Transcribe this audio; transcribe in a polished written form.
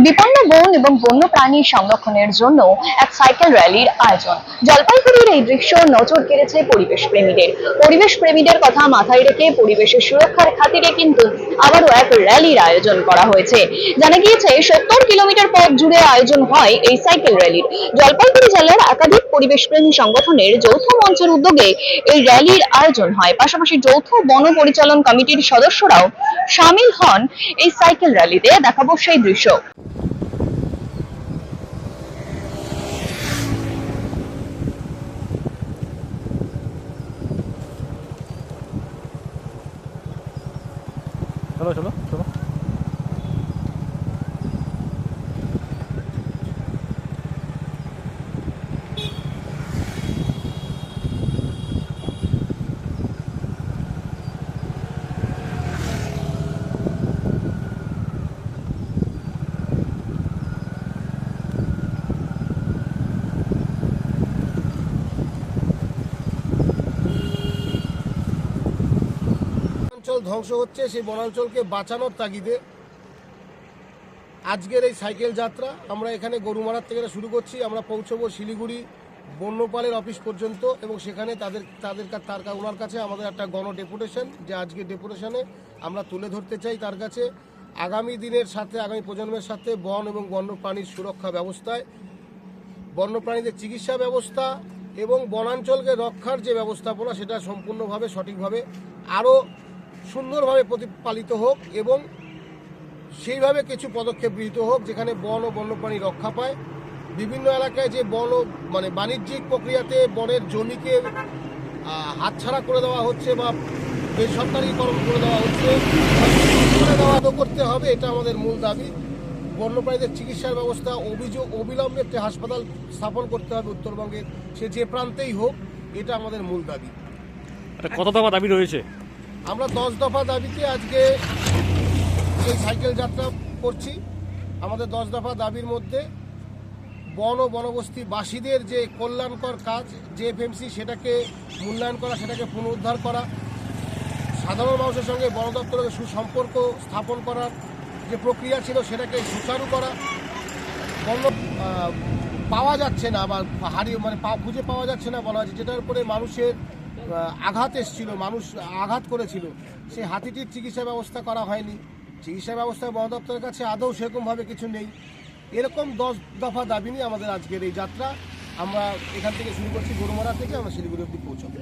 বিপন্ন বন এবং বন্যপ্রাণী সংরক্ষণের জন্য এক সাইকেল র্যালির আয়োজন। জলপাইগুড়ির এই দৃশ্য নজর কেড়েছে পরিবেশ প্রেমীদের কথা মাথায় রেখে পরিবেশের সুরক্ষার খাতিরে কিন্তু আবারও এক র্যালির আয়োজন করা হয়েছে। জানা গিয়েছে 70 কিলোমিটার পথ জুড়ে আয়োজন হয় এই সাইকেল র্যালির। জলপাইগুড়ি জেলার একাধিক পরিবেশ প্রেমী সংগঠনের যৌথ মঞ্চের উদ্যোগে এই র্যালির আয়োজন হয়। পাশাপাশি যৌথ বন পরিচালন কমিটির সদস্যরাও সামিল হন এই সাইকেল র্যালিতে। দেখাবো সেই দৃশ্য। চলো চলো চলো। ধ্বংস হচ্ছে, সেই বনাঞ্চলকে বাঁচানোর তাগিদে আজকের এই সাইকেল যাত্রা। আমরা এখানে গরুমারার থেকে শুরু করছি, আমরা পৌঁছবো শিলিগুড়ি বন্যপালের অফিস পর্যন্ত এবং সেখানে ওনার কাছে আমাদের একটা গণ ডেপুটেশন, যে আজকে ডেপুটেশনে আমরা তুলে ধরতে চাই তার কাছে আগামী দিনের সাথে, আগামী প্রজন্মের সাথে বন এবং বন্যপ্রাণীর সুরক্ষা ব্যবস্থায়, বন্যপ্রাণীদের চিকিৎসা ব্যবস্থা এবং বনাঞ্চলকে রক্ষার যে ব্যবস্থাপনা, সেটা সম্পূর্ণভাবে সঠিকভাবে আরও সুন্দরভাবে প্রতিপালিত হোক এবং সেইভাবে কিছু পদক্ষেপ গৃহীত হোক যেখানে বন ও বন্যপ্রাণী রক্ষা পায়। বিভিন্ন এলাকায় যে বন ও বাণিজ্যিক প্রক্রিয়াতে বনের জমিকে হাতছাড়া করে দেওয়া হচ্ছে বা বেসরকারিকরণ করে দেওয়া হচ্ছে, করতে হবে, এটা আমাদের মূল দাবি। বন্যপ্রাণীদের চিকিৎসার ব্যবস্থা অবিলম্বে একটি হাসপাতাল স্থাপন করতে হবে উত্তরবঙ্গের, সে যে প্রান্তেই হোক, এটা আমাদের মূল দাবি। কত দফা দাবি রয়েছে? আমরা 10 দফা দাবিতে আজকে এই সাইকেল যাত্রা করছি। আমাদের 10 দফা দাবির মধ্যে বন ও বনবস্তিবাসীদের যে কল্যাণকর কাজ, যে এফএমসি, সেটাকে মূল্যায়ন করা, সেটাকে পুনরুদ্ধার করা, সাধারণ মানুষের সঙ্গে বন দপ্তরের সুসম্পর্ক স্থাপন করার যে প্রক্রিয়া ছিল সেটাকে সুচারু করা, বন্য পাওয়া যাচ্ছে না বা খুঁজে পাওয়া যাচ্ছে না বলা হয়েছে, যেটার উপরে মানুষের আঘাত এসেছিল, মানুষ আঘাত করেছিল, সেই হাতিটির চিকিৎসা ব্যবস্থা করা হয়নি। চিকিৎসা ব্যবস্থা বন দপ্তরের কাছে আদৌ সেরকমভাবে কিছু নেই। এরকম 10 দফা দাবি নিয়ে আমাদের আজকের এই যাত্রা। আমরা এখান থেকে শুরু করছি, গরুমারা থেকে আমরা শিলিগুড়ি অবধি পৌঁছাবো।